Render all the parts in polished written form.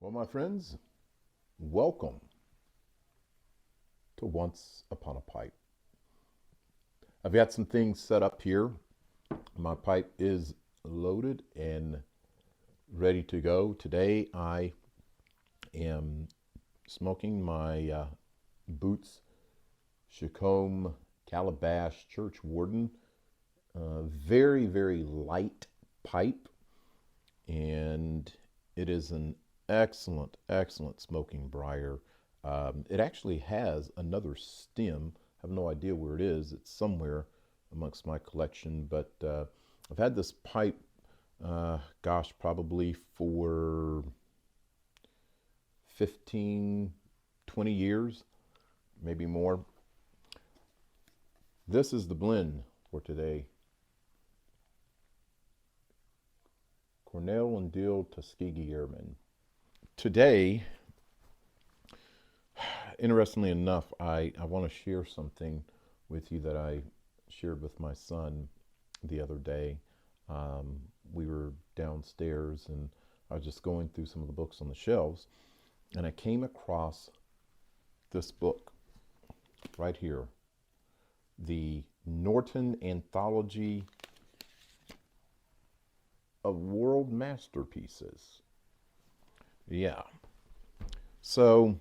Well, my friends, welcome to Once Upon a Pipe. I've got some things set up here. My pipe is loaded and ready to go. Today I am smoking my Boots Chacombe Calabash Church Warden. Very, very light pipe, and it is an excellent smoking briar. It actually has another stem. I have no idea where it is. It's somewhere amongst my collection, but I've had this pipe, probably for 15, 20 years, maybe more. This is the blend for today. Cornell and Dill Tuskegee Airmen. Today, interestingly enough, I want to share something with you that I shared with my son the other day. We were downstairs and I was just going through some of the books on the shelves, and I came across this book right here, the Norton Anthology of World Masterpieces. Yeah. So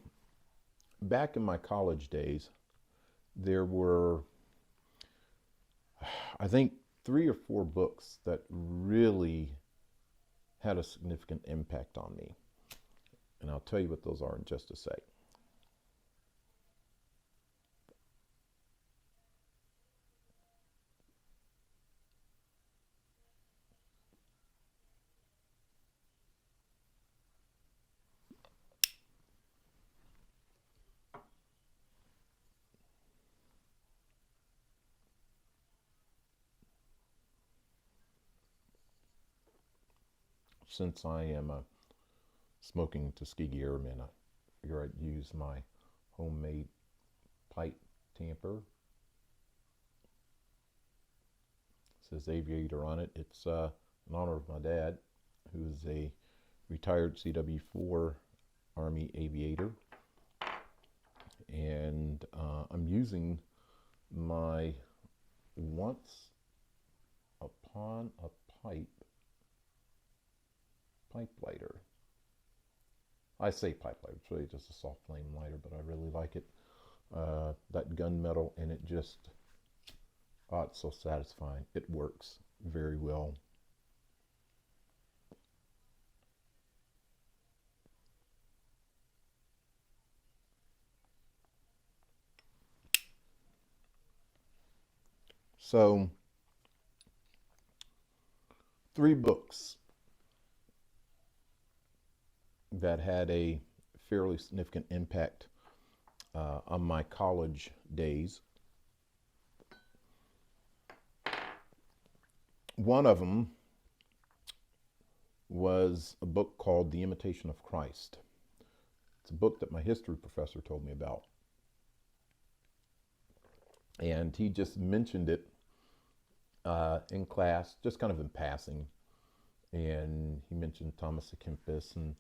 back in my college days, there were, I think, 3 or 4 books that really had a significant impact on me. And I'll tell you what those are in just a sec. Since I am a smoking Tuskegee Airman, I figure I'd use my homemade pipe tamper. It says Aviator on it. It's in honor of my dad, who is a retired CW4 Army aviator. And I'm using my Once Upon a Pipe lighter. I say pipe lighter, it's really just a soft flame lighter, but I really like it. That gunmetal, and it just, it's so satisfying. It works very well. So, 3 books that had a fairly significant impact on my college days. One of them was a book called The Imitation of Christ. It's a book that my history professor told me about. And he just mentioned it in class, just kind of in passing. And he mentioned Thomas à Kempis, and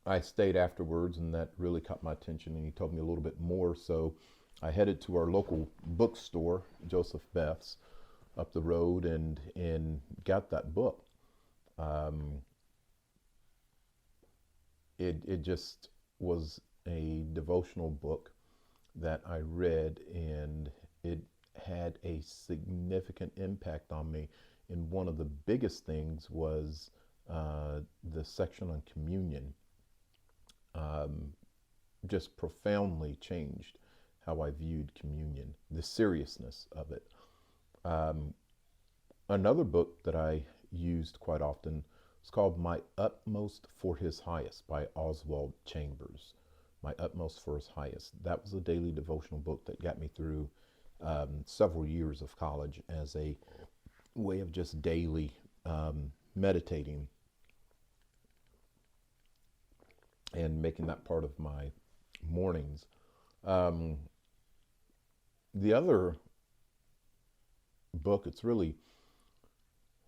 I stayed afterwards, and that really caught my attention, and he told me a little bit more. So I headed to our local bookstore, Joseph Beth's, up the road, and got that book. It just was a devotional book that I read, and it had a significant impact on me. And one of the biggest things was the section on communion. Just profoundly changed how I viewed communion, the seriousness of it. Another book that I used quite often is called My Utmost for His Highest by Oswald Chambers. My Utmost for His Highest. That was a daily devotional book that got me through several years of college as a way of just daily meditating and making that part of my mornings. The other book, it's really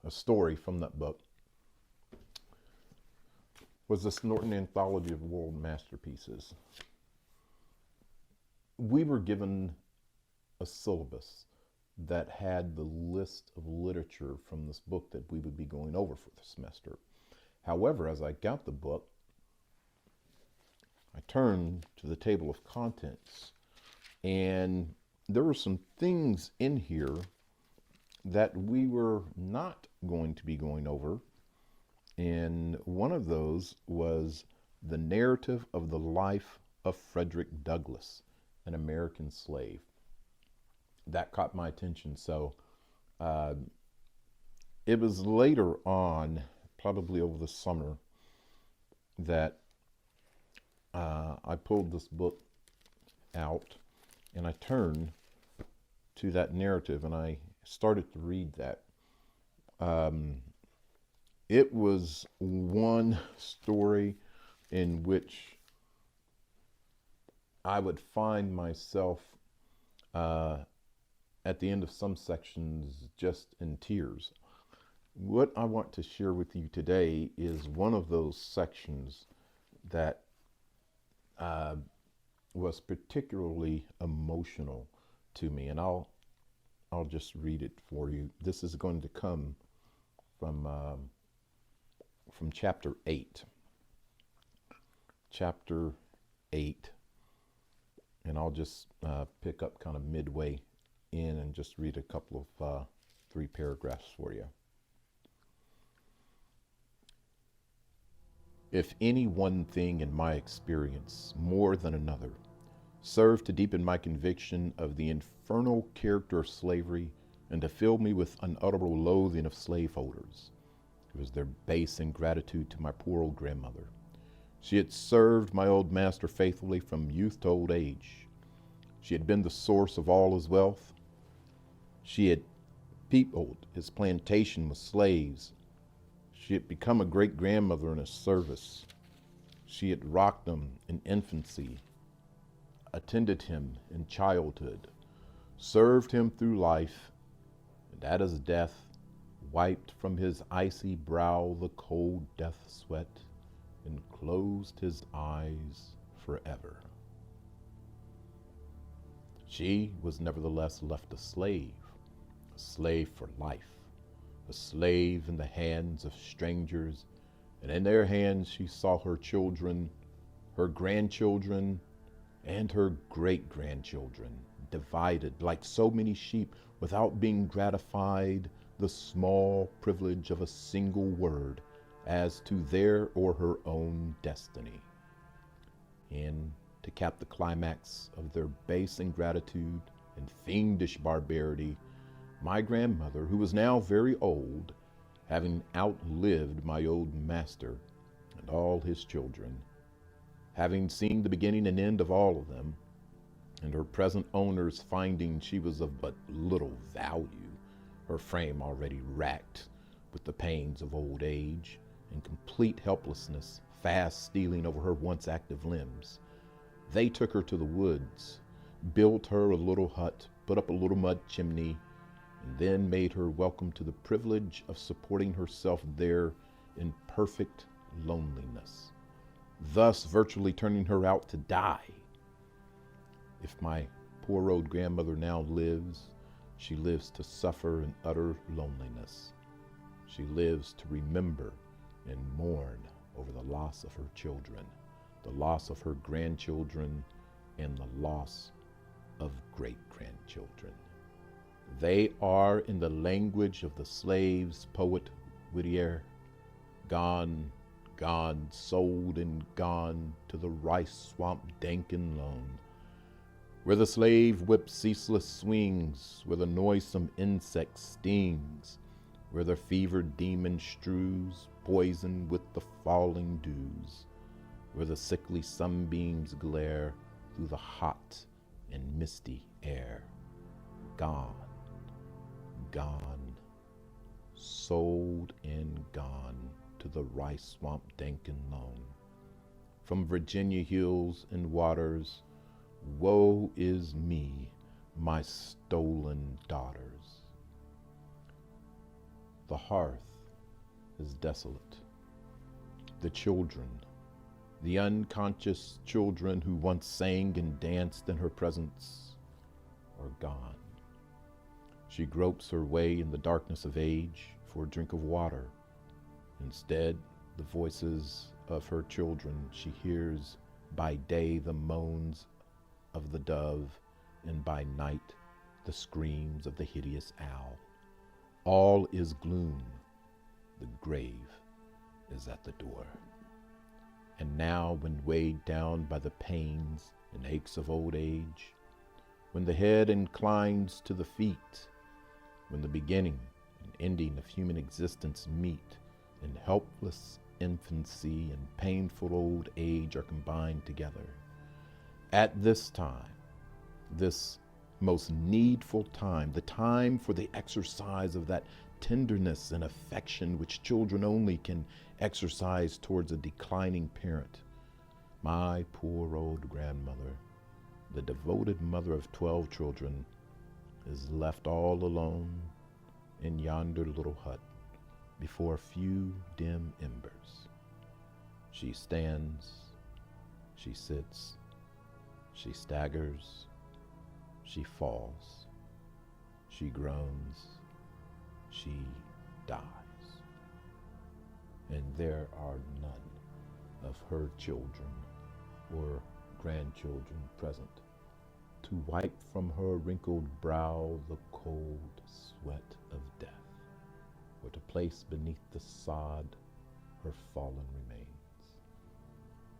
a story from that book, was the Norton Anthology of World Masterpieces. We were given a syllabus that had the list of literature from this book that we would be going over for the semester. However, as I got the book, I turned to the table of contents, and there were some things in here that we were not going to be going over. And one of those was the narrative of the life of Frederick Douglass, an American slave. That caught my attention. So it was later on, probably over the summer, that I pulled this book out and I turned to that narrative and I started to read that. It was one story in which I would find myself at the end of some sections just in tears. What I want to share with you today is one of those sections that was particularly emotional to me, and I'll just read it for you. This is going to come from chapter 8. Chapter 8, and I'll just pick up kind of midway in and just read a couple of 3 paragraphs for you. If any one thing in my experience, more than another, served to deepen my conviction of the infernal character of slavery and to fill me with unutterable loathing of slaveholders, it was their base ingratitude to my poor old grandmother. She had served my old master faithfully from youth to old age. She had been the source of all his wealth. She had peopled his plantation with slaves. She had become a great-grandmother in his service. She had rocked him in infancy, attended him in childhood, served him through life, and at his death wiped from his icy brow the cold death sweat and closed his eyes forever. She was nevertheless left a slave for life, a slave in the hands of strangers, and in their hands she saw her children, her grandchildren, and her great-grandchildren divided like so many sheep without being gratified the small privilege of a single word as to their or her own destiny. And to cap the climax of their base ingratitude and fiendish barbarity, my grandmother, who was now very old, having outlived my old master and all his children, having seen the beginning and end of all of them, and her present owners finding she was of but little value, her frame already racked with the pains of old age, and complete helplessness fast stealing over her once active limbs, they took her to the woods, built her a little hut, put up a little mud chimney, and then made her welcome to the privilege of supporting herself there in perfect loneliness, thus virtually turning her out to die. If my poor old grandmother now lives, she lives to suffer in utter loneliness. She lives to remember and mourn over the loss of her children, the loss of her grandchildren, and the loss of great-grandchildren. They are, in the language of the slave's poet Whittier, gone, gone, sold and gone to the rice swamp dank and lone, where the slave whip ceaseless swings, where the noisome insect stings, where the fevered demon strews poison with the falling dews, where the sickly sunbeams glare through the hot and misty air. Gone, gone, sold and gone to the rice swamp dank and lone. From Virginia hills and waters, woe is me, my stolen daughters. The hearth is desolate. The children The unconscious children who once sang and danced in her presence are gone. She gropes her way in the darkness of age for a drink of water. Instead, the voices of her children she hears by day the moans of the dove, and by night the screams of the hideous owl. All is gloom. The grave is at the door. And now, when weighed down by the pains and aches of old age, when the head inclines to the feet, when the beginning and ending of human existence meet, and helpless infancy and painful old age are combined together, at this time, this most needful time, the time for the exercise of that tenderness and affection which children only can exercise towards a declining parent, my poor old grandmother, the devoted mother of 12 children, is left all alone in yonder little hut before a few dim embers. She stands, she sits, she staggers, she falls, she groans, she dies. And there are none of her children or grandchildren present to wipe from her wrinkled brow the cold sweat of death, or to place beneath the sod her fallen remains.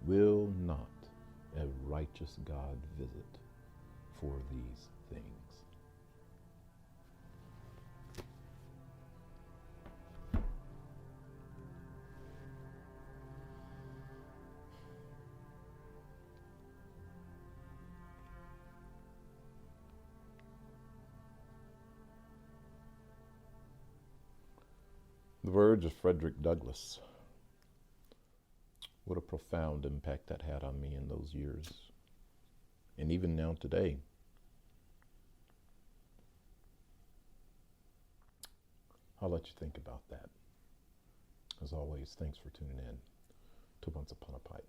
Will not a righteous God visit for these things? The words of Frederick Douglass. What a profound impact that had on me in those years, and even now today. I'll let you think about that. As always, thanks for tuning in to Once Upon a Pipe.